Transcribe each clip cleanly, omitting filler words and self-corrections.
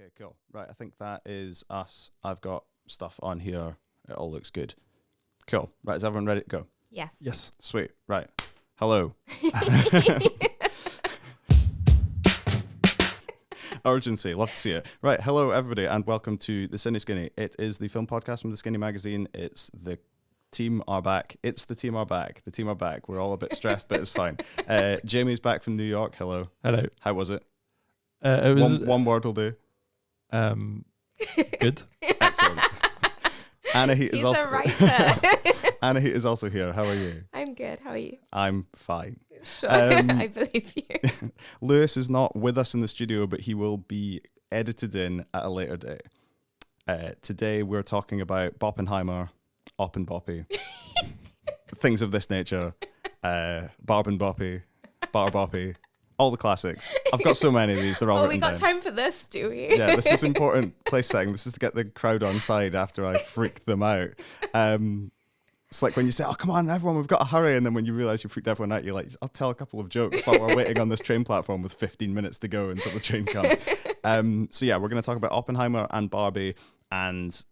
Okay, cool. Right, I think that is us. I've got stuff on here. It all looks good. Cool. Right, is everyone ready to go? Yes. Yes. Sweet. Right. Hello. Urgency. Love to see it. Right. Hello, everybody, and welcome to The Cine Skinny. It is the film podcast from The Skinny Magazine. It's the team are back. It's the team are back. The team are back. We're all a bit stressed, but it's fine. Jamie's back from New York. Hello. Hello. How was it? It was one word will do. good. Excellent. Anahit is also a writer. Anahit is also here. How are you? I'm good. How are you? I'm fine. Sure. I believe you. Lewis is not with us in the studio, but he will be edited in at a later date. Today we're talking about Barbenheimer, Oppenboppie, things of this nature, Barbenheimer, Barboppie, all the classics. I've got so many of these. They're all we written got down. time for this, do we? Yeah, this is important place setting. This is to get the crowd on side after I freaked them out. It's like when you say, oh, come on, everyone, we've got to hurry. And then when you realize you freaked everyone out, you're like, I'll tell a couple of jokes while we're waiting on this train platform with 15 minutes to go until the train comes. So yeah, we're going to talk about Oppenheimer and Barbie and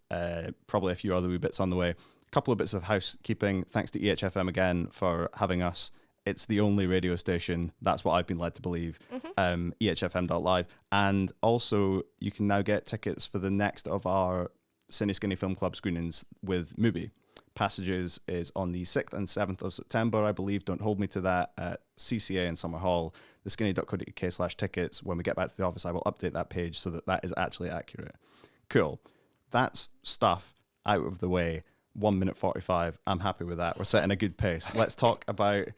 probably a few other wee bits on the way. A couple of bits of housekeeping. Thanks to EHFM again for having us. It's the only radio station. That's what I've been led to believe. EHFM.live. And also, you can now get tickets for the next of our Cine Skinny Film Club screenings with Mubi. Passages is on the 6th and 7th of September, I believe. Don't hold me to that. At CCA in Summer Hall, theskinny.co.uk/tickets. When we get back to the office, I will update that page so that that is actually accurate. Cool. That's stuff out of the way. 1 minute 45. I'm happy with that. We're setting a good pace. Let's talk about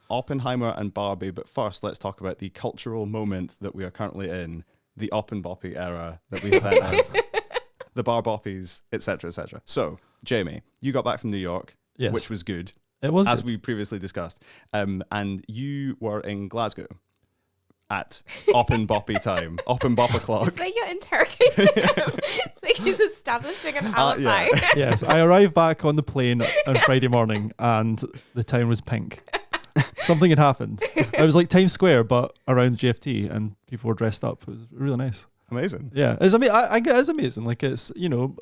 Oppenheimer and Barbie, but first let's talk about the cultural moment that we are currently in, the Oppenboppie era that we have entered, the Barboppies, etc., etc. So, Jamie, you got back from New York, Yes. which was good, It was as good. we previously discussed, and you were in Glasgow at Oppenboppie time, Oppenboppie clock. It's like you're interrogating him. It's like he's establishing an alibi. Yeah. Yes, I arrived back on the plane on Friday morning and the town was pink. Something had happened. It was like Times Square, but around GFT, and people were dressed up. It was really nice. Amazing. Yeah, it's it's amazing. Like, it's, you know,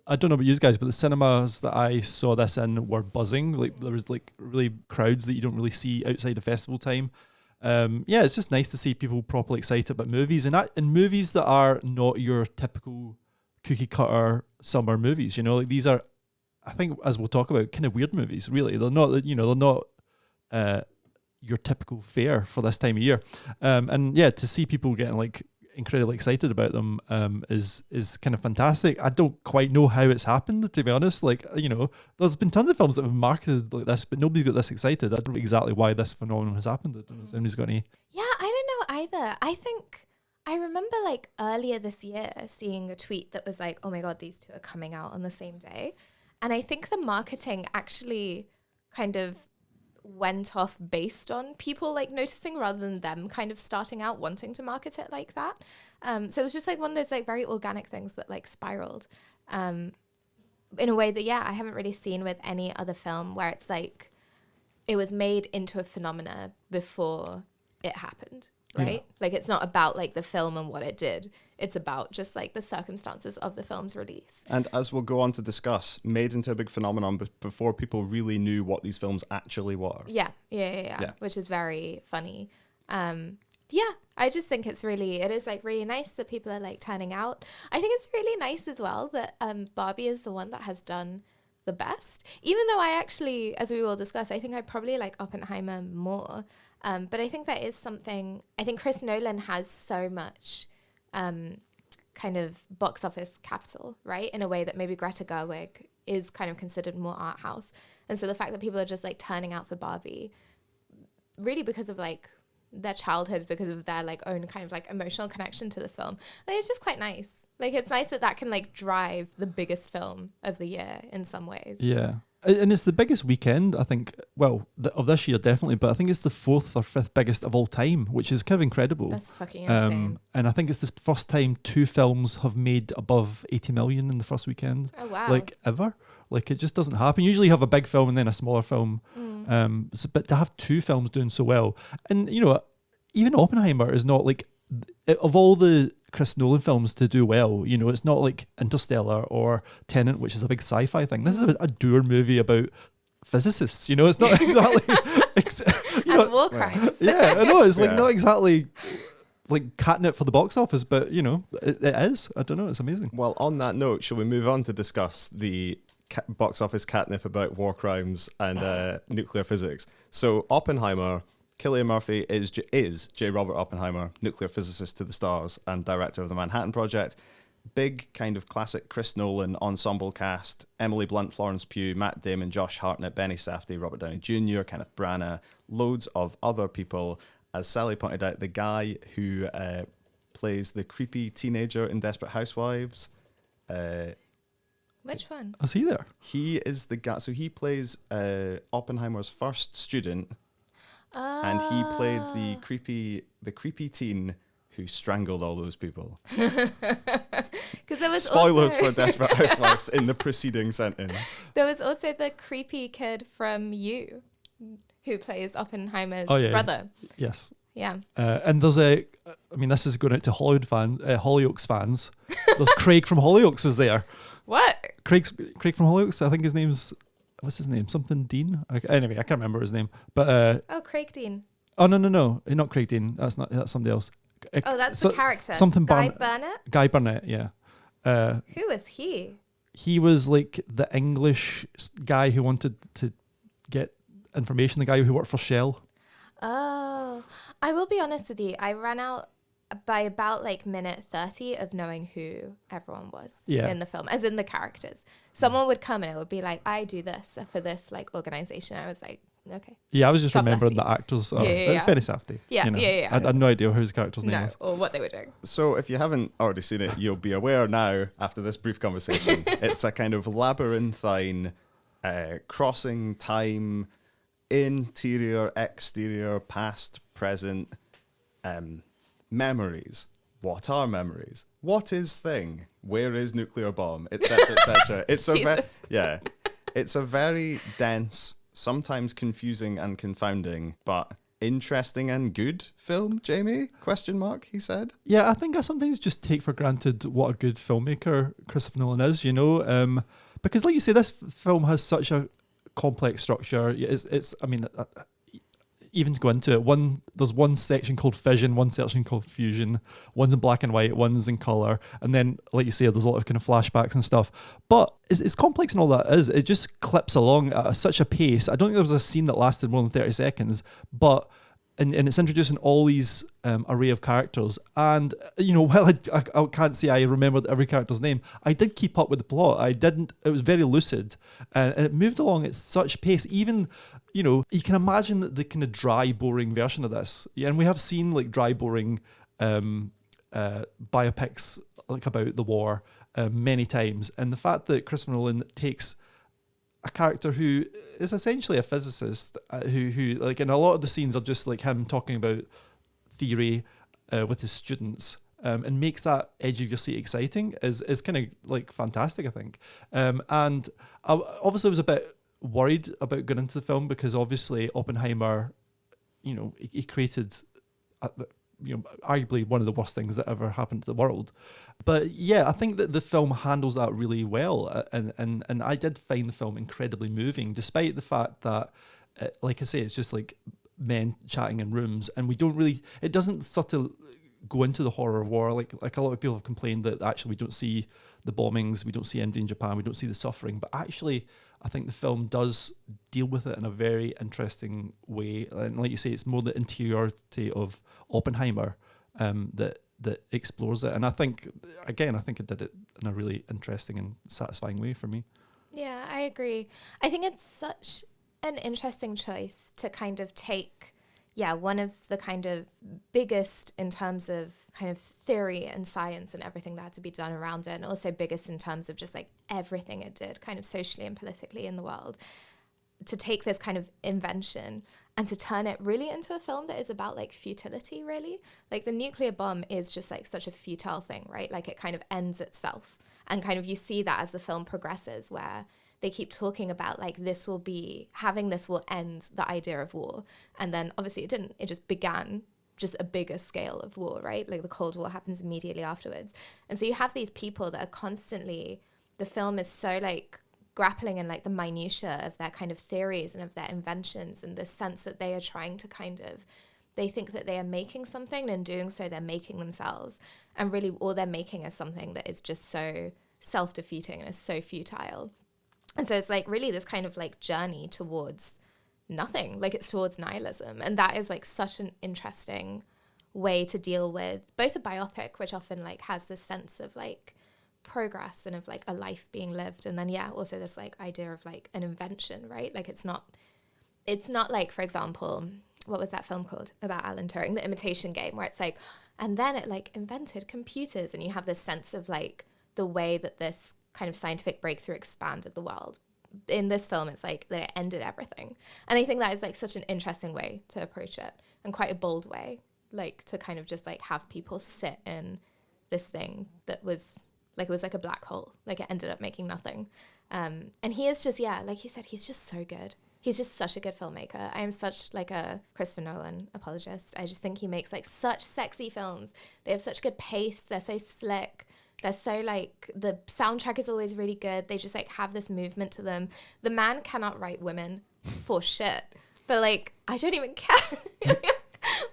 I don't know about you guys, but the cinemas that I saw this in were buzzing. Like, there was like really crowds that you don't really see outside of festival time. Yeah, it's just nice to see people properly excited about movies, and movies that are not your typical cookie cutter summer movies. You know, like, these are, I think, as we'll talk about, kind of weird movies. Really, they're not. You know, they're not your typical fare for this time of year. And yeah, to see people getting like incredibly excited about them is kind of fantastic. I don't quite know how it's happened, to be honest. Like, you know, there's been tons of films that have been marketed like this, but nobody got this excited. I don't know exactly why this phenomenon has happened. I don't know if anybody's got any. Yeah, I don't know either. I think I remember like earlier this year seeing a tweet that was like, oh my God, these two are coming out on the same day. And I think the marketing actually kind of went off based on people like noticing rather than them kind of starting out wanting to market it like that. So it was just like one of those like very organic things that like spiraled in a way that, yeah, I haven't really seen with any other film where it's like it was made into a phenomena before it happened, right? Yeah. Like, it's not about like the film and what it did. It's about just like the circumstances of the film's release. And as we'll go on to discuss, made into a big phenomenon before people really knew what these films actually were. Yeah, which is very funny. Yeah, I just think it is like really nice that people are like turning out. I think it's really nice as well that Barbie is the one that has done the best, even though I actually, as we will discuss, I think I probably like Oppenheimer more. But I think that is something, I think Chris Nolan has so much kind of box office capital, right? In a way that maybe Greta Gerwig is kind of considered more art house. And so the fact that people are just like turning out for Barbie, really because of like their childhood, because of their like own kind of like emotional connection to this film, like, it's just quite nice. Like, it's nice that can like drive the biggest film of the year in some ways. Yeah. And it's the biggest weekend, I think, well, of this year, definitely, but I think it's the 4th or 5th biggest of all time, which is kind of incredible. That's fucking insane. And I think it's the first time two films have made above 80 million in the first weekend. Oh, wow. Like, ever. Like, it just doesn't happen. Usually you have a big film and then a smaller film. But to have two films doing so well, and, you know, even Oppenheimer is not like, of all the Chris Nolan films to do well. You know, it's not like Interstellar or Tenet, which is a big sci-fi thing. This is a dour movie about physicists. You know, it's not exactly and war crimes. Yeah, I know, it's like Yeah. not exactly like catnip for the box office, but you know, it is. I don't know, it's amazing. Well, on that note, shall we move on to discuss the box office catnip about war crimes and nuclear physics? So, Oppenheimer, Cillian Murphy is J. Robert Oppenheimer, nuclear physicist to the stars and director of the Manhattan Project. Big kind of classic Chris Nolan ensemble cast: Emily Blunt, Florence Pugh, Matt Damon, Josh Hartnett, Benny Safdie, Robert Downey Jr., Kenneth Branagh, loads of other people. As Sally pointed out, the guy who plays the creepy teenager in Desperate Housewives. Which one? I see there. He is the guy. So he plays Oppenheimer's first student, and he played the creepy teen who strangled all those people. Because there was Spoilers also, for Desperate Housewives in the preceding sentence. there was also the creepy kid from You, who plays Oppenheimer's Oh, yeah. brother. Yes. Yeah. And there's I mean, this is going out to Hollywood fans, Hollyoaks fans. There's Craig from Hollyoaks was there. What? Craig from Hollyoaks, I think his name's, what's his name? Something Dean? Anyway, I can't remember his name. But, Oh, Craig Dean. oh, no, not Craig Dean. That's somebody else. Oh, that's the character. Something Guy Burnett? Guy Burnett, yeah. Who is he? He was like the English guy who wanted to get information, the guy who worked for Shell. Oh, I will be honest with you. I ran out by about like minute 30 of knowing who everyone was in the film, as in the characters. Someone would come and it would be like, I do this for this like organization. I was like, okay. Yeah, I was just God bless remembering you. the actors. Yeah, It's Benny Safdie. Yeah, you know. yeah. I had no idea who his character's name No, was. or what they were doing. So if you haven't already seen it, you'll be aware now after this brief conversation. It's a kind of labyrinthine crossing time, interior, exterior, past, present, memories. What are memories? What is thing? Where is nuclear bomb? Etc. etc. It's it's a very dense, sometimes confusing and confounding, but interesting and good film. Jamie? ? He said. Yeah, I think I sometimes just take for granted what a good filmmaker Christopher Nolan is. You know, because like you say, this film has such a complex structure. It's I mean, even to go into it, there's one section called fission, one section called fusion, one's in black and white, one's in color, and then, like you say, there's a lot of kind of flashbacks and stuff. But it's complex and all that is. It just clips along at such a pace. I don't think there was a scene that lasted more than 30 seconds, but and it's introducing all these array of characters. And, you know, while I can't say I remembered every character's name, I did keep up with the plot. It was very lucid, and it moved along at such pace. Even, you know, you can imagine the kind of dry, boring version of this. Yeah, and we have seen like dry, boring biopics like about the war many times. And the fact that Christopher Nolan takes a character who is essentially a physicist, who like in a lot of the scenes are just like him talking about theory with his students, and makes that edge of your seat exciting is kind of like fantastic, I think. And I obviously was a bit worried about going into the film because obviously Oppenheimer, you know, he created, you know, arguably one of the worst things that ever happened to the world. But yeah, I think that the film handles that really well, and I did find the film incredibly moving, despite the fact that, like I say, it's just like men chatting in rooms, and it doesn't sort of go into the horror of war. Like a lot of people have complained that actually we don't see the bombings, we don't see ending in Japan, we don't see the suffering, but actually I think the film does deal with it in a very interesting way. And like you say, it's more the interiority of Oppenheimer that explores it. And I think it did it in a really interesting and satisfying way for me. Yeah, I agree. I think it's such an interesting choice to kind of take, one of the kind of biggest in terms of kind of theory and science and everything that had to be done around it, and also biggest in terms of just like everything it did kind of socially and politically in the world, to take this kind of invention and to turn it really into a film that is about like futility, really. Like the nuclear bomb is just like such a futile thing, right? Like it kind of ends itself. And kind of you see that as the film progresses, where they keep talking about like this will end the idea of war. And then obviously it didn't. It just began just a bigger scale of war, right? Like the Cold War happens immediately afterwards. And so you have these people that are constantly, the film is so like grappling in like the minutiae of their kind of theories and of their inventions, and the sense that they are trying to kind of, they think that they are making something, and in doing so they're making themselves, and really all they're making is something that is just so self-defeating and is so futile. And so it's like really this kind of like journey towards nothing, like it's towards nihilism. And that is like such an interesting way to deal with both a biopic, which often like has this sense of like progress and of like a life being lived, and then also this like idea of like an invention, right? Like it's not like, for example, what was that film called about Alan Turing, The Imitation Game, where it's like, and then it like invented computers, and you have this sense of like the way that this kind of scientific breakthrough expanded the world. In this film, it's like that it ended everything. And I think that is like such an interesting way to approach it, and quite a bold way, like to kind of just like have people sit in this thing that was like, it was like a black hole, like it ended up making nothing. And he is just, like you said, he's just so good. He's just such a good filmmaker. I am such like a Christopher Nolan apologist. I just think he makes like such sexy films. They have such good pace. They're so slick. They're so like, the soundtrack is always really good. They just like have this movement to them. The man cannot write women for shit, but like, I don't even care.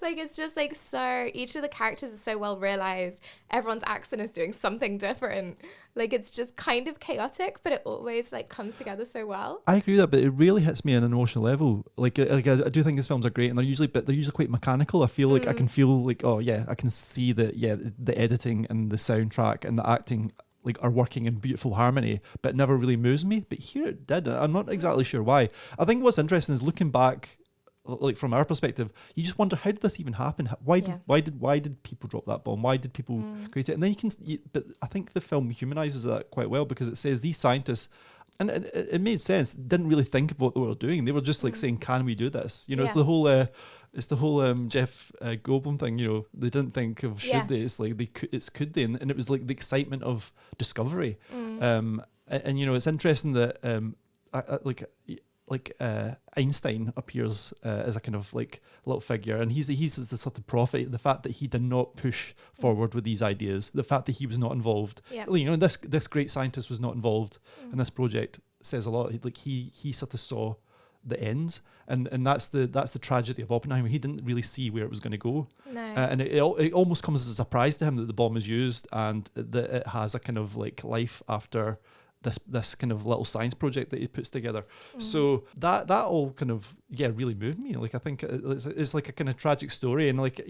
Like, it's just like, so each of the characters is so well realized. Everyone's accent is doing something different. Like, it's just kind of chaotic, but it always like comes together so well. I agree with that, but it really hits me on an emotional level. Like I do think his films are great, and they're usually quite mechanical. I feel like I can feel like, oh yeah, I can see that, the editing and the soundtrack and the acting like are working in beautiful harmony, but it never really moves me. But here it did. I'm not exactly sure why. I think what's interesting is looking back, like from our perspective, you just wonder, how did this even happen? Why did people drop that bomb? Why did people create it? And then but I think the film humanizes that quite well, because it says these scientists, and it made sense, didn't really think of what they were doing. They were just like saying, can we do this? It's the whole Jeff Goldblum thing. They didn't think of should they. It's like could they, and it was like the excitement of discovery. And it's interesting that Einstein appears as a kind of like little figure, and he's the sort of prophet. The fact that he did not push forward with these ideas, the fact that he was not involved, this great scientist was not involved in this project, says a lot. Like he sort of saw the ends, and that's the tragedy of Oppenheimer. He didn't really see where it was going to go, and it almost comes as a surprise to him that the bomb is used and that it has a kind of like life after this kind of little science project that he puts together. So that all kind of really moved me. Like I think it's like a kind of tragic story, and like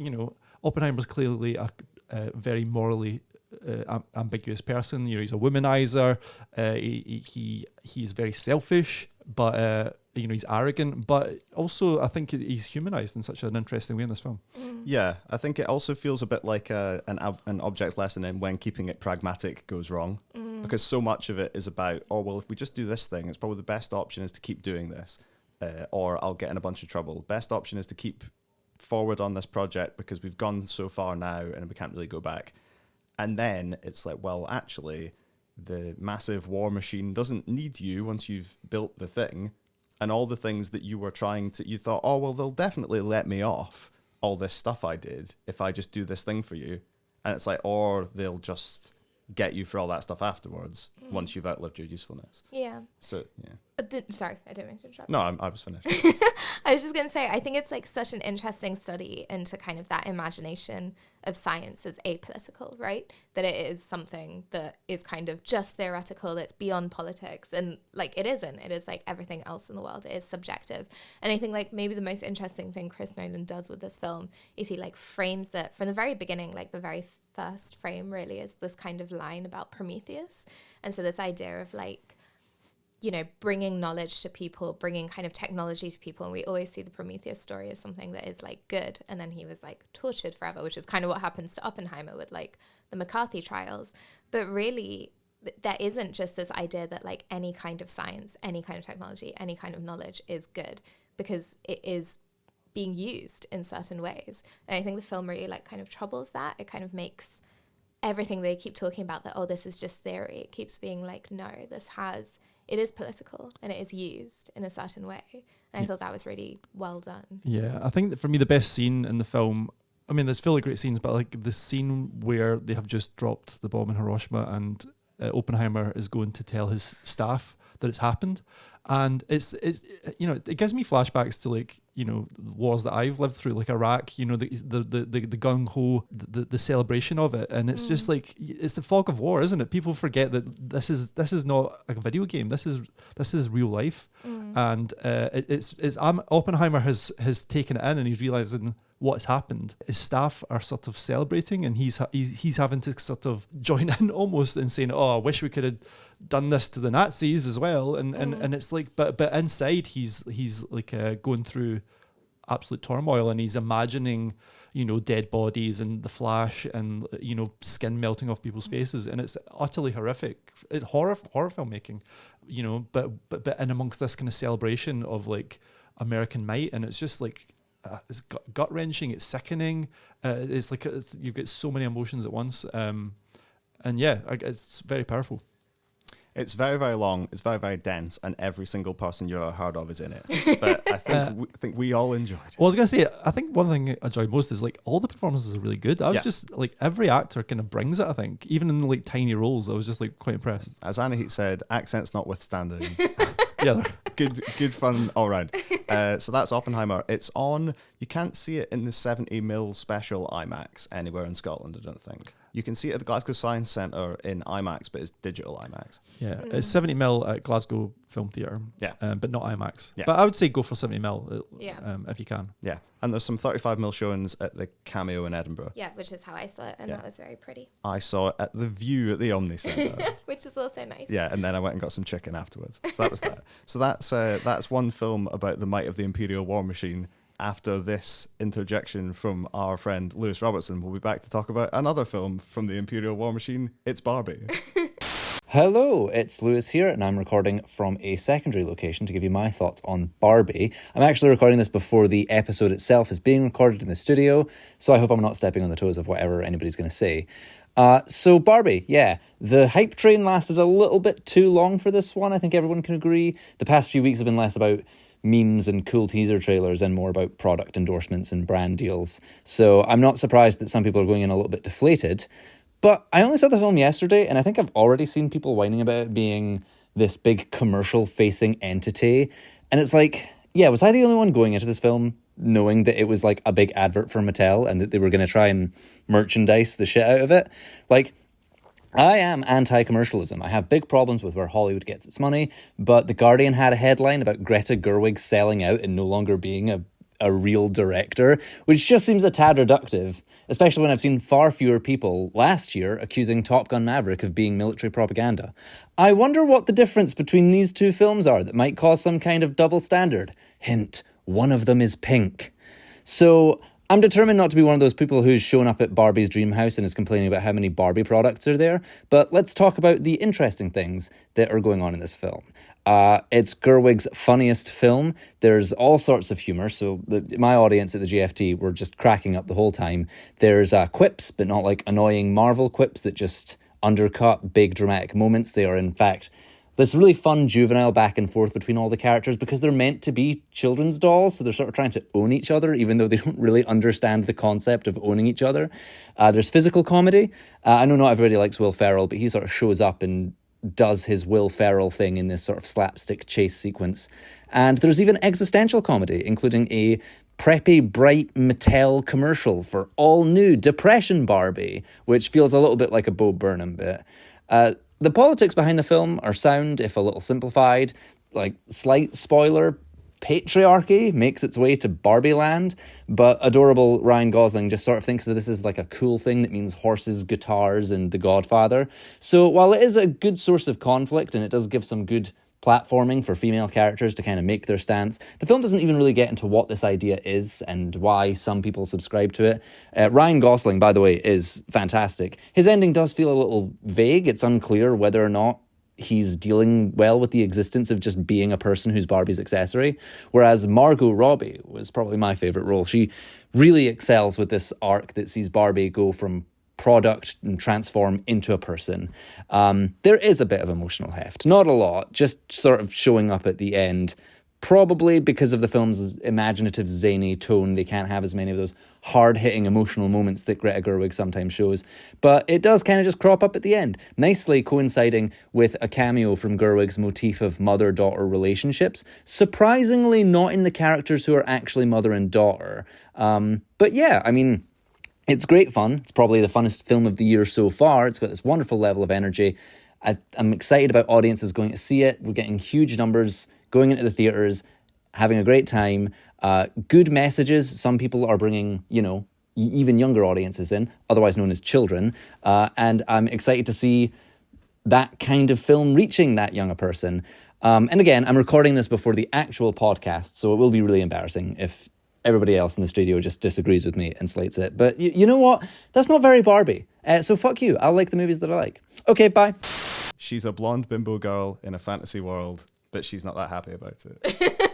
Oppenheimer's clearly a very morally ambiguous person. He's a womanizer. He's very selfish, but he's arrogant. But also, I think he's humanized in such an interesting way in this film. Yeah, I think it also feels a bit like an object lesson in when keeping it pragmatic goes wrong, because so much of it is about, if we just do this thing, it's probably the best option is to keep doing this, or I'll get in a bunch of trouble. Best option is to keep forward on this project because we've gone so far now and we can't really go back. And then it's like, well, actually, the massive war machine doesn't need you once you've built the thing, and all the things that you were you thought, they'll definitely let me off all this stuff I did if I just do this thing for you. And it's like, or they'll just get you for all that stuff afterwards once you've outlived your usefulness. Yeah. So, yeah. Sorry, I didn't mean to interrupt. No, I was finished. I was just going to say, I think it's like such an interesting study into kind of that imagination of science as apolitical, right? That it is something that is kind of just theoretical, that's beyond politics. And like, it isn't. It is like everything else in the world. It is subjective. And I think like maybe the most interesting thing Chris Nolan does with this film is he like frames it from the very beginning, like the very first frame really is this kind of line about Prometheus. And so this idea of like, bringing knowledge to people, bringing kind of technology to people. And we always see the Prometheus story as something that is like good. And then he was like tortured forever, which is kind of what happens to Oppenheimer with like the McCarthy trials. But really, there isn't just this idea that like any kind of science, any kind of technology, any kind of knowledge is good, because it is being used in certain ways. And I think the film really like kind of troubles that. It kind of makes everything they keep talking about that, this is just theory. It keeps being like, no, it is political and it is used in a certain way. And I thought that was really well done. Yeah, I think that for me, the best scene in the film, I mean, there's full of great scenes, but like the scene where they have just dropped the bomb in Hiroshima and Oppenheimer is going to tell his staff that it's happened, and it's it gives me flashbacks to like wars that I've lived through, like Iraq. The gung ho, the celebration of it, and it's just like it's the fog of war, isn't it? People forget that this is not a video game. This is real life, and Oppenheimer has taken it in, and he's realizing what's happened. His staff are sort of celebrating, and he's having to sort of join in almost and saying, "Oh, I wish we could have done this to the Nazis as well." And it's like, but inside he's like going through absolute turmoil, and he's imagining dead bodies and the flash and skin melting off people's faces, and it's utterly horrific. It's horror filmmaking, but in amongst this kind of celebration of like American might, and it's just like. It's gut wrenching. It's sickening. It's like you get so many emotions at once, and yeah, it's very powerful. It's very, very long. It's very, very dense, and every single person you ever heard of is in it. But I think we all enjoyed it. Well, I was gonna say, I think one thing I enjoyed most is like all the performances are really good. I was just like every actor kind of brings it. I think even in like tiny roles, I was just like quite impressed. As Anahit said, accents notwithstanding. Yeah, good fun all round. So that's Oppenheimer. It's on. You can't see it in the 70mm special IMAX anywhere in Scotland, I don't think. You can see it at the Glasgow Science Centre in IMAX, but it's digital IMAX. Yeah, it's 70mm at Glasgow Film Theatre. Yeah, but not IMAX. Yeah. But I would say go for 70mm. If you can. Yeah, and there's some 35mm showings at the Cameo in Edinburgh. Yeah, which is how I saw it, and that was very pretty. I saw it at the View at the Omni Centre, which is also nice. Yeah, and then I went and got some chicken afterwards. So that was that. So that's one film about the might of the Imperial War Machine. After this interjection from our friend Lewis Robertson, we'll be back to talk about another film from the Imperial War Machine. It's Barbie. Hello, it's Lewis here, and I'm recording from a secondary location to give you my thoughts on Barbie. I'm actually recording this before the episode itself is being recorded in the studio, so I hope I'm not stepping on the toes of whatever anybody's going to say. So Barbie, yeah, the hype train lasted a little bit too long for this one. I think everyone can agree. The past few weeks have been less about memes and cool teaser trailers and more about product endorsements and brand deals. So I'm not surprised that some people are going in a little bit deflated. But I only saw the film yesterday, and I think I've already seen people whining about it being this big commercial-facing entity. And it's like, yeah, was I the only one going into this film knowing that it was like a big advert for Mattel and that they were going to try and merchandise the shit out of it? Like, I am anti-commercialism. I have big problems with where Hollywood gets its money, but The Guardian had a headline about Greta Gerwig selling out and no longer being a real director, which just seems a tad reductive, especially when I've seen far fewer people last year accusing Top Gun Maverick of being military propaganda. I wonder what the difference between these two films are that might cause some kind of double standard. Hint, one of them is pink. So I'm determined not to be one of those people who's shown up at Barbie's dream house and is complaining about how many Barbie products are there, but let's talk about the interesting things that are going on in this film. It's Gerwig's funniest film. There's all sorts of humour, so my audience at the GFT were just cracking up the whole time. There's quips, but not like annoying Marvel quips that just undercut big dramatic moments. They are, in fact, this really fun juvenile back and forth between all the characters because they're meant to be children's dolls, so they're sort of trying to own each other, even though they don't really understand the concept of owning each other. There's physical comedy. I know not everybody likes Will Ferrell, but he sort of shows up and does his Will Ferrell thing in this sort of slapstick chase sequence. And there's even existential comedy, including a preppy, bright Mattel commercial for all-new Depression Barbie, which feels a little bit like a Bo Burnham bit. The politics behind the film are sound, if a little simplified. Like, slight spoiler, patriarchy makes its way to Barbie land, but adorable Ryan Gosling just sort of thinks that this is like a cool thing that means horses, guitars, and The Godfather. So while it is a good source of conflict, and it does give some good platforming for female characters to kind of make their stance, the film doesn't even really get into what this idea is and why some people subscribe to it. Ryan Gosling, by the way, is fantastic. His ending does feel a little vague. It's unclear whether or not he's dealing well with the existence of just being a person who's Barbie's accessory, whereas Margot Robbie was probably my favourite role. She really excels with this arc that sees Barbie go from product and transform into a person. There is a bit of emotional heft, not a lot, just sort of showing up at the end, Probably because of the film's imaginative, zany tone, they can't have as many of those hard-hitting emotional moments that Greta Gerwig sometimes shows. But it does kind of just crop up at the end, nicely coinciding with a cameo from Gerwig's motif of mother-daughter relationships. Surprisingly not in the characters who are actually mother and daughter. But yeah, I mean, it's great fun. It's probably the funnest film of the year so far. It's got this wonderful level of energy. I'm excited about audiences going to see it. We're getting huge numbers going into the theatres, having a great time, good messages. Some people are bringing, even younger audiences in, otherwise known as children. And I'm excited to see that kind of film reaching that younger person. And again, I'm recording this before the actual podcast, so it will be really embarrassing if everybody else in the studio just disagrees with me and slates it. But you know what? That's not very Barbie. So fuck you. I'll like the movies that I like. Okay, bye. She's a blonde bimbo girl in a fantasy world, but she's not that happy about it.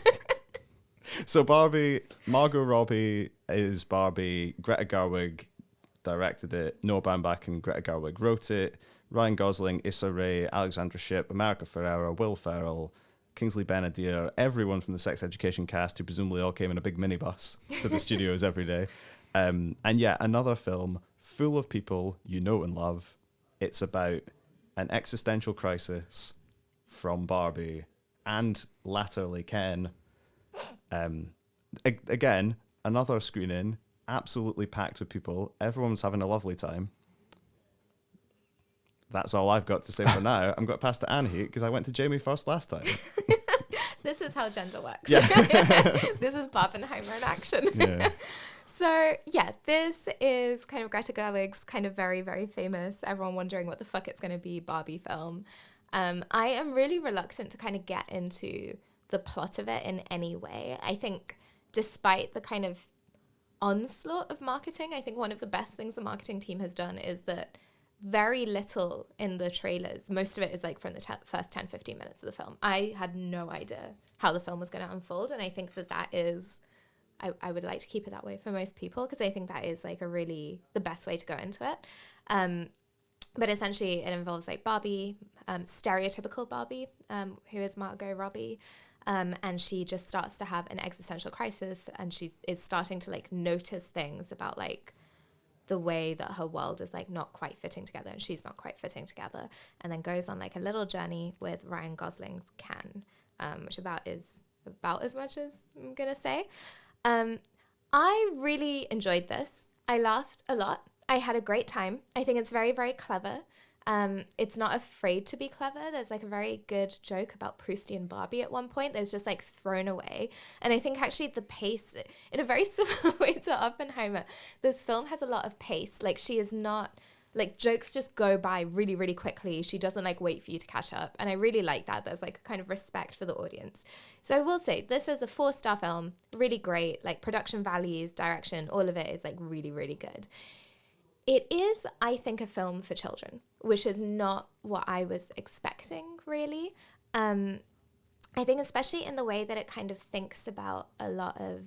So Barbie, Margot Robbie is Barbie. Greta Gerwig directed it. Noah Baumbach and Greta Gerwig wrote it. Ryan Gosling, Issa Rae, Alexandra Shipp, America Ferrera, Will Ferrell, Kingsley Ben-Adir, everyone from the Sex Education cast, who presumably all came in a big minibus to the studios every day. And yeah, another film full of people you know and love. It's about an existential crisis from Barbie and latterly Ken. Again, another screening, absolutely packed with people. Everyone's having a lovely time. That's all I've got to say for now. I'm going to pass to Anahit because I went to Jamie first last time. This is how gender works. Yeah. This is Barbenheimer in action. Yeah. So yeah, this is kind of Greta Gerwig's kind of very, very famous, everyone wondering what the fuck it's going to be, Barbie film. I am really reluctant to kind of get into the plot of it in any way. I think despite the kind of onslaught of marketing, I think one of the best things the marketing team has done is that very little in the trailers, most of it is like from the first 10, 15 minutes of the film. I had no idea how the film was going to unfold, and I think that is, I would like to keep it that way for most people, because I think that is like a really the best way to go into it. But essentially it involves like Barbie, stereotypical Barbie, who is Margot Robbie, and she just starts to have an existential crisis, and she is starting to like notice things about like the way that her world is like not quite fitting together, and she's not quite fitting together, and then goes on like a little journey with Ryan Gosling's Ken, which is about as much as I'm gonna say. I really enjoyed this. I laughed a lot. I had a great time. I think it's very, very clever. It's not afraid to be clever. There's like a very good joke about Proustian Barbie at one point. There's just like thrown away. And I think actually the pace, in a very similar way to Oppenheimer, this film has a lot of pace. Like she is not, like jokes just go by really, really quickly. She doesn't like wait for you to catch up. And I really like that. There's like a kind of respect for the audience. So I will say this is a 4-star film, really great, like production values, direction, all of it is like really, really good. It is, I think, a film for children, which is not what I was expecting, really. I think especially in the way that it kind of thinks about a lot of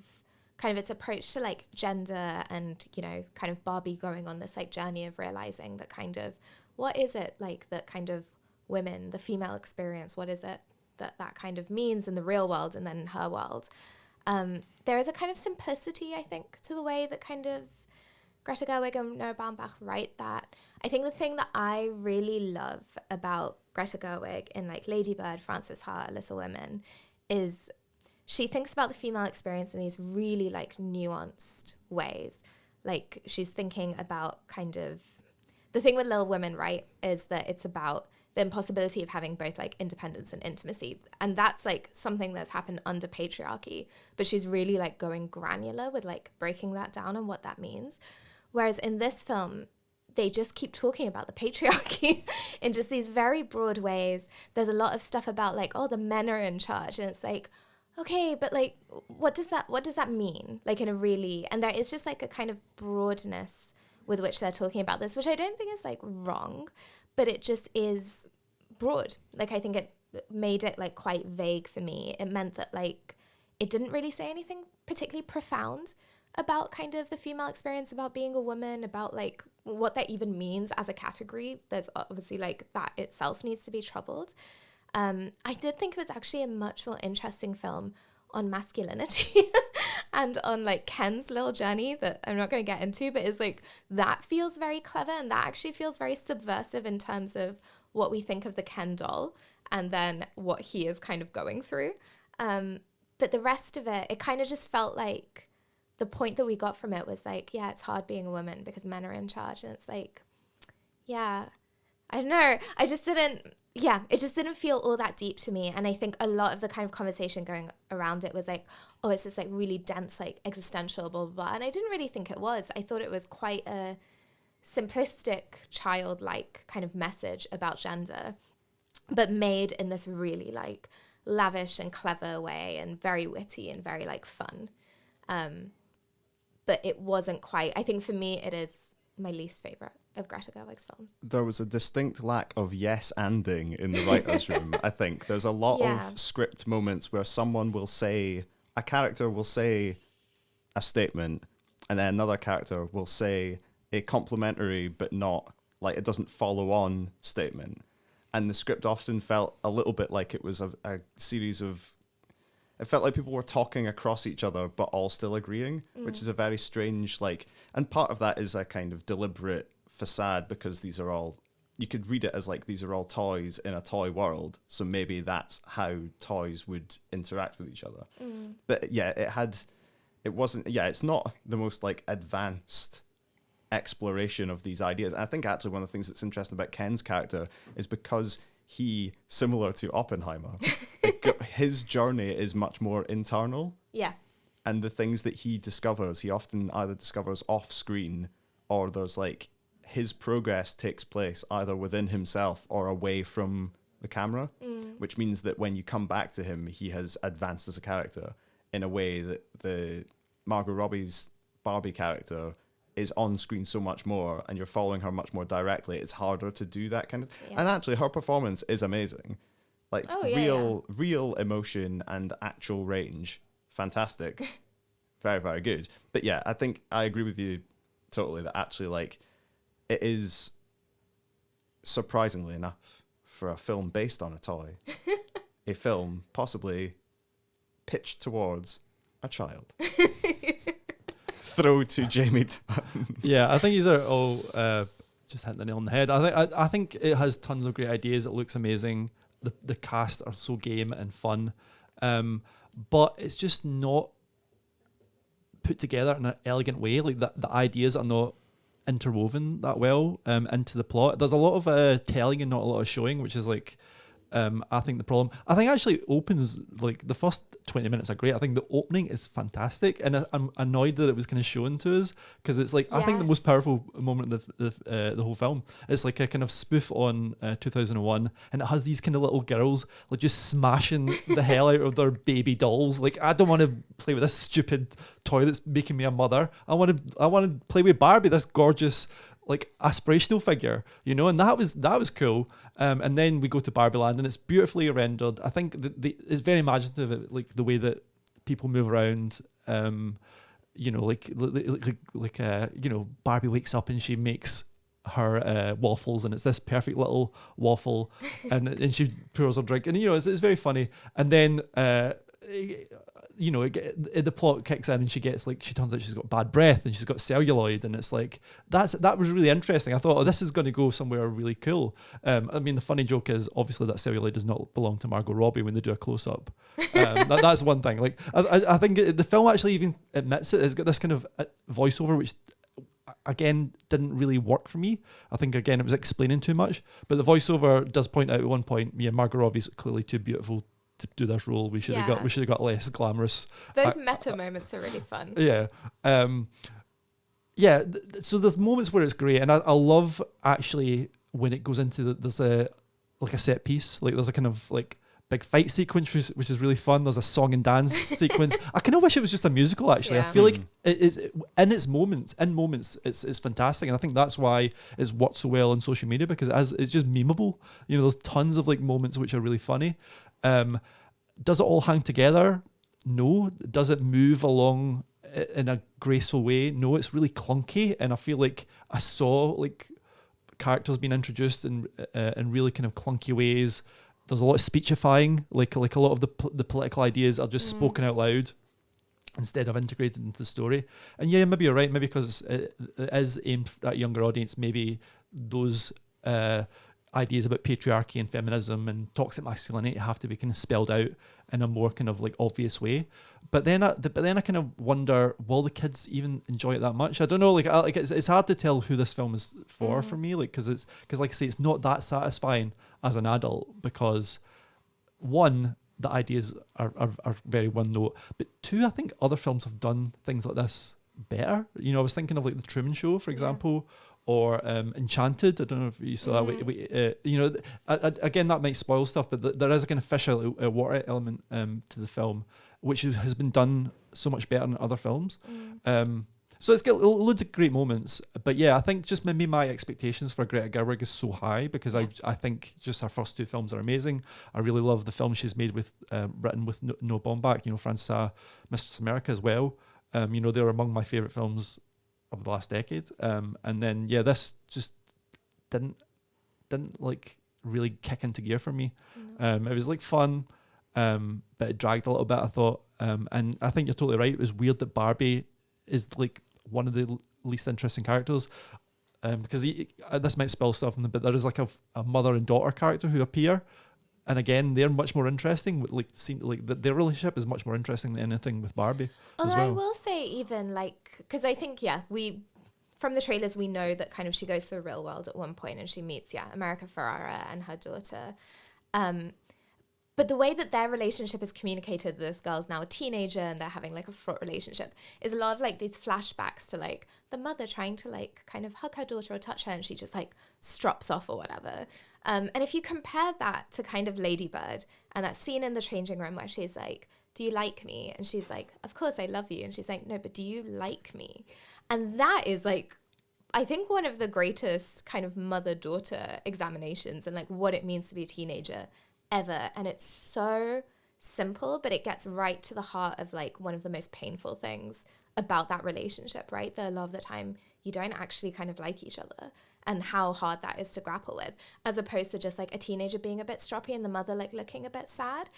kind of its approach to like gender and, you know, kind of Barbie going on this like journey of realizing that kind of, what is it like that kind of women, the female experience, what is it that kind of means in the real world and then in her world. There is a kind of simplicity, I think, to the way that kind of Greta Gerwig and Noah Baumbach write that. I think the thing that I really love about Greta Gerwig in like Lady Bird, Frances Ha, Little Women is she thinks about the female experience in these really like nuanced ways. Like she's thinking about kind of the thing with Little Women, right, is that it's about the impossibility of having both like independence and intimacy. And that's like something that's happened under patriarchy, but she's really like going granular with like breaking that down and what that means. Whereas in this film, they just keep talking about the patriarchy in just these very broad ways. There's a lot of stuff about like, oh, the men are in charge. And it's like, okay, but like, what does that mean? Like in a really, and there is just like a kind of broadness with which they're talking about this, which I don't think is like wrong, but it just is broad. Like I think it made it like quite vague for me. It meant that like, it didn't really say anything particularly profound about kind of the female experience, about being a woman, about like what that even means as a category. There's obviously like that itself needs to be troubled. I did think it was actually a much more interesting film on masculinity and on like Ken's little journey that I'm not going to get into, but it's like that feels very clever, and that actually feels very subversive in terms of what we think of the Ken doll and then what he is kind of going through. But the rest of it kind of just felt like the point that we got from it was like, yeah, it's hard being a woman because men are in charge. And it's like, yeah, I don't know. It just didn't feel all that deep to me. And I think a lot of the kind of conversation going around it was like, oh, it's this like really dense, like existential, blah, blah, blah. And I didn't really think it was. I thought it was quite a simplistic, childlike kind of message about gender, but made in this really like lavish and clever way and very witty and very like fun. But it wasn't quite, I think for me, it is my least favorite of Greta Gerwig's films. There was a distinct lack of yes-anding in the writer's room, I think. There's a lot of script moments where a character will say a statement, and then another character will say a complimentary but not, like, it doesn't follow on statement. And the script often felt a little bit like it was a series of... It felt like people were talking across each other, but all still agreeing, which is a very strange, like... And part of that is a kind of deliberate facade, because these are all... You could read it as, like, these are all toys in a toy world, so maybe that's how toys would interact with each other. But, yeah, it wasn't... Yeah, it's not the most, like, advanced exploration of these ideas. And I think, actually, one of the things that's interesting about Ken's character is because... he, similar to Oppenheimer, his journey is much more internal. Yeah. And the things that he discovers, he often either discovers off screen, or there's like his progress takes place either within himself or away from the camera, which means that when you come back to him, he has advanced as a character in a way that the Margot Robbie's Barbie character is on screen so much more, and you're following her much more directly. It's harder to do that kind of... Yeah. And actually, her performance is amazing. Like, real emotion and actual range. Fantastic. Very, very good. But yeah, I think I agree with you totally that actually, like, it is, surprisingly enough, for a film based on a toy, a film possibly pitched towards a child. Throw to Jamie Dunn. Yeah, I think these are all just hitting the nail on the head. I think it has tons of great ideas. It looks amazing. The cast are so game and fun, but it's just not put together in an elegant way. Like the ideas are not interwoven that well into the plot. There's a lot of telling and not a lot of showing, which is like... I think the problem... I think actually opens, like, the first 20 minutes are great. I think the opening is fantastic, and I'm annoyed that it was kind of shown to us, because it's like, I think the most powerful moment of the whole film is like a kind of spoof on 2001, and it has these kind of little girls like just smashing the hell out of their baby dolls. Like, I don't want to play with this stupid toy that's making me a mother. I want to play with Barbie, this gorgeous, like, aspirational figure, you know, and that was cool. And then we go to Barbie Land, and it's beautifully rendered. I think it's very imaginative, like the way that people move around. You know, like you know, Barbie wakes up and she makes her waffles, and it's this perfect little waffle, and she pours her drink, and you know, it's very funny. And then you know, the plot kicks in, and she turns out she's got bad breath, and she's got celluloid, and it's like, that was really interesting. I thought, oh, this is going to go somewhere really cool. I mean, the funny joke is obviously that celluloid does not belong to Margot Robbie when they do a close-up. That's one thing. Like, I think the film actually even admits it. It's got this kind of voiceover, which again didn't really work for me. I think again it was explaining too much, but the voiceover does point out at one point, yeah, Margot Robbie's clearly too beautiful to do this role. We should have got less glamorous. Those meta moments are really fun. Yeah. So there's moments where it's great, and I love actually when it goes into there's a set piece, like there's a kind of like big fight sequence which is really fun. There's a song and dance sequence. I kind of wish it was just a musical actually. I feel like it is in moments it's fantastic, and I think that's why it's worked so well on social media, because it's just memeable. You know, there's tons of like moments which are really funny. Does it all hang together? No. Does it move along in a graceful way? No, it's really clunky, and I feel like I saw like characters being introduced in really kind of clunky ways, there's a lot of speechifying, like a lot of the political ideas are just spoken out loud instead of integrated into the story. And yeah, maybe you're right. Maybe because it is aimed at a younger audience, maybe those ideas about patriarchy and feminism and toxic masculinity have to be kind of spelled out in a more kind of like obvious way. But then I kind of wonder, will the kids even enjoy it that much? I don't know. Like it's hard to tell who this film is for me. Like because like I say, it's not that satisfying as an adult because one, the ideas are very one note, but two, I think other films have done things like this better. You know, I was thinking of like The Truman Show, for example, or Enchanted. I don't know if you saw that. You know, again, that might spoil stuff, but there is a kind of fish out of water element to the film, which has been done so much better in other films. So it's got loads of great moments. But yeah, I think just maybe my expectations for Greta Gerwig is so high because I think just her first two films are amazing. I really love the film she's made with written with Noah Baumbach, you know, Francis Mistress America as well. You know, they're among my favourite films of the last decade. And then yeah, this just didn't like really kick into gear for me. It was like fun, but it dragged a little bit, I thought. And I think you're totally right. It was weird that Barbie is like one of the least interesting characters, because this might spell stuff, but there is like a mother and daughter character who appear, and again they're much more interesting. Their relationship is much more interesting than anything with Barbie. Although as well. I will say, even like, because I think we from the trailers we know that kind of she goes to the real world at one point and she meets America Ferrera and her daughter. But the way that their relationship is communicated, this girl's now a teenager and they're having like a fraught relationship, is a lot of like these flashbacks to like the mother trying to like kind of hug her daughter or touch her and she just like strops off or whatever. And if you compare that to kind of Lady Bird and that scene in the changing room where she's like, do you like me? And she's like, of course I love you. And she's like, no, but do you like me? And that is like, I think one of the greatest kind of mother-daughter examinations and like what it means to be a teenager ever. And it's so simple, but it gets right to the heart of like one of the most painful things about that relationship, right? That a lot of the time you don't actually kind of like each other and how hard that is to grapple with, as opposed to just like a teenager being a bit stroppy and the mother like looking a bit sad.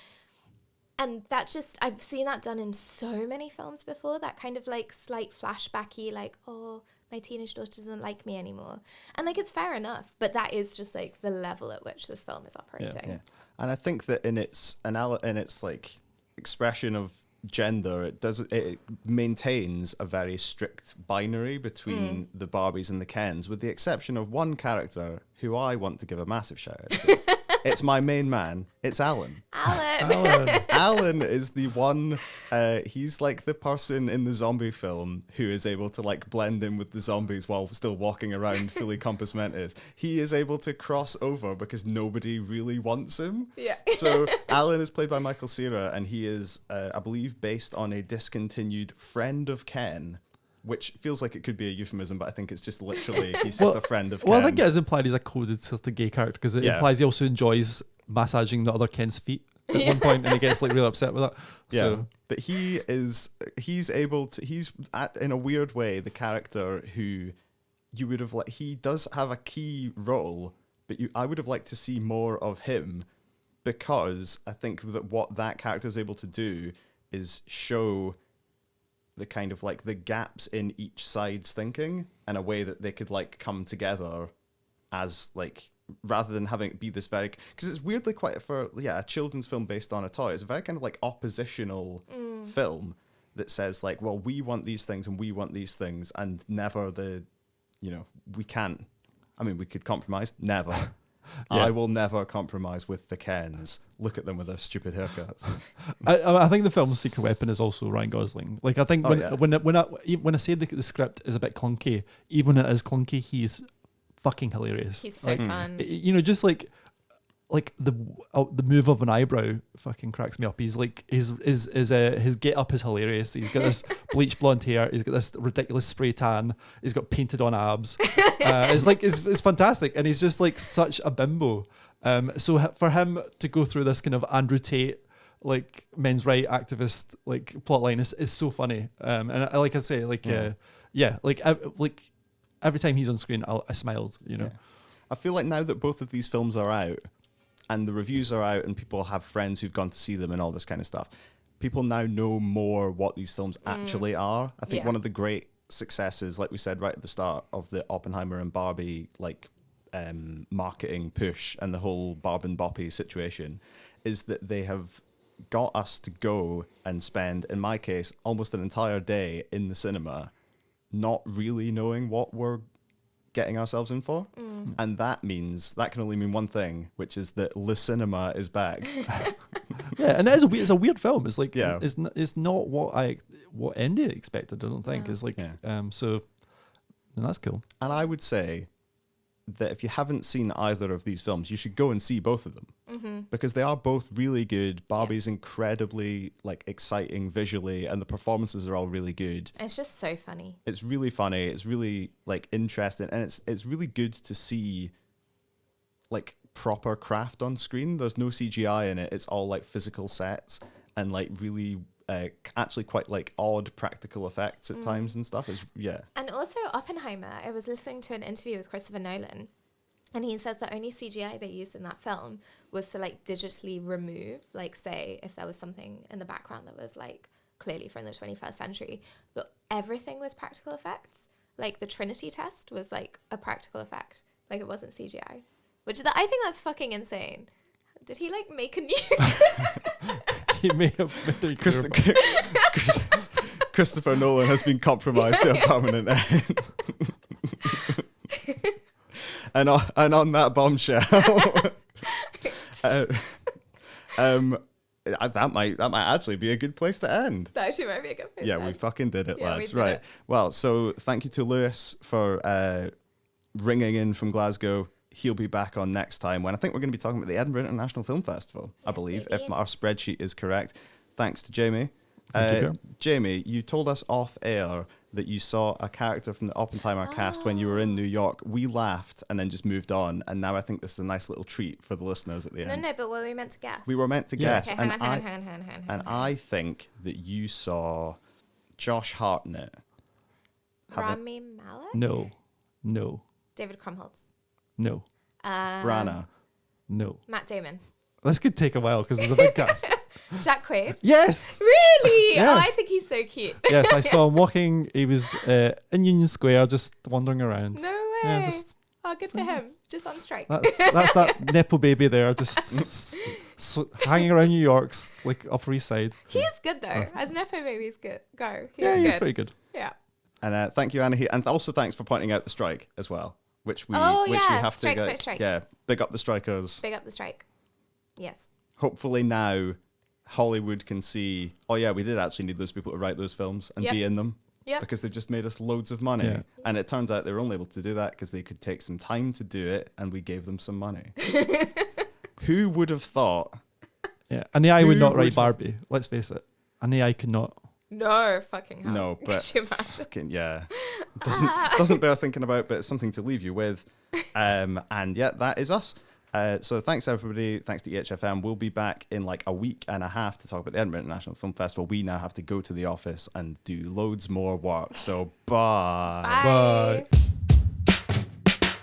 And that just, I've seen that done in so many films before, that kind of like slight flashbacky, like, oh, my teenage daughter doesn't like me anymore. And like, it's fair enough, but that is just like the level at which this film is operating. Yeah. And I think that in its like expression of gender, it maintains a very strict binary between the Barbies and the Kens, with the exception of one character who I want to give a massive shout out to. It's my main man. It's Alan. Alan is the one. He's like the person in the zombie film who is able to like blend in with the zombies while still walking around fully compass mentis. He is able to cross over because nobody really wants him. Yeah. So Alan is played by Michael Cera, and he is, I believe, based on a discontinued friend of Ken. Which feels like it could be a euphemism, but I think it's just literally he's just a friend of Ken. Well, I think it is implied he's a coded sort of gay character because it implies he also enjoys massaging the other Ken's feet at one point, and he gets like really upset with that. Yeah, so. But he's in a weird way the character who you would have he does have a key role, but I would have liked to see more of him, because I think that what that character is able to do is show the kind of like the gaps in each side's thinking in a way that they could like come together as like, rather than having it be this very, because it's weirdly quite a children's film based on a toy. It's a very kind of like oppositional film that says like, well, we want these things and we want these things, and never we can't. I mean, we could compromise. Never. I will never compromise with the Kens. Look at them with their stupid haircuts. I think the film's secret weapon is also Ryan Gosling. Like, I think when I say the script is a bit clunky, even when it is clunky, he's fucking hilarious. He's so fun. You know, just like the move of an eyebrow fucking cracks me up. He's like his get up is hilarious. He's got this bleach blonde hair. He's got this ridiculous spray tan. He's got painted on abs. It's fantastic, and he's just like such a bimbo. So for him to go through this kind of Andrew Tate like men's right activist like plotline is so funny. And like I say, like every time he's on screen, I smiled. You know. Yeah. I feel like now that both of these films are out, and the reviews are out, and people have friends who've gone to see them and all this kind of stuff. People now know more what these films actually are. I think one of the great successes, like we said right at the start, of the Oppenheimer and Barbie marketing push and the whole Barbenheimer situation is that they have got us to go and spend, in my case, almost an entire day in the cinema not really knowing what we're getting ourselves in for. And that can only mean one thing, which is that Le Cinema is back. Yeah, and it's a weird film. It's like Yeah. it's not what India expected. I don't think it's like so. And that's cool. And I would say that if you haven't seen either of these films, you should go and see both of them because they are both really good. Barbie's incredibly like exciting visually, and the performances are all really good. It's just so funny. It's really funny. It's really like interesting, and it's really good to see like proper craft on screen. There's no CGI in it. It's all like physical sets and like really actually quite like odd practical effects at times and stuff. And also Oppenheimer, I was listening to an interview with Christopher Nolan, and he says the only CGI they used in that film was to like digitally remove, like say if there was something in the background that was like clearly from the 21st century, but everything was practical effects. Like the Trinity test was like a practical effect, like it wasn't CGI, which I think that's fucking insane. Did he like make a new? He may have made a Christopher Nolan has been compromised to a permanent end. and on that bombshell, that might actually be a good place to end. That actually might be a good place. Yeah, we fucking did it, lads. We did right. it. Well, so thank you to Lewis for ringing in from Glasgow. He'll be back on next time when I think we're going to be talking about the Edinburgh International Film Festival, I believe, if our spreadsheet is correct. Thanks to Jamie. Jamie, you told us off air that you saw a character from the Oppenheimer cast when you were in New York. We laughed and then just moved on, and now I think this is a nice little treat for the listeners at the end. No, but were we meant to guess? We were meant to guess. Okay, hang on. I think that you saw Josh Hartnett. Rami Malek? No. David Krumholtz. No. Branagh. No. Matt Damon. This could take a while because there's a big cast. Jack Quaid. Yes. Really? Yes. Oh, I think he's so cute. Yes, I saw him walking. He was in Union Square, just wandering around. No way. Yeah, just Oh, good for him. Just on strike. that's that Nepo baby there, just hanging around New York's like Upper East Side. He is good though. As Nepo babies go. He's pretty good. Yeah. And thank you, Anahit, and also thanks for pointing out the strike as well, which we have strike, to strike. Yeah, big up the strikers. Big up the strike. Yes. Hopefully now Hollywood can see, oh yeah, we did actually need those people to write those films and be in them. Yep. Because they've just made us loads of money. Yeah. And it turns out they were only able to do that because they could take some time to do it and we gave them some money. Who would have thought? Yeah, an AI would Who not write would- Barbie. Let's face it, an AI could not. No fucking hell. No, but Could you imagine? fucking, yeah. Doesn't bear thinking about, but it's something to leave you with. And yeah, that is us. So thanks everybody. Thanks to EHFM. We'll be back in like a week and a half to talk about the Edinburgh International Film Festival. We now have to go to the office and do loads more work. So bye. Bye. Bye.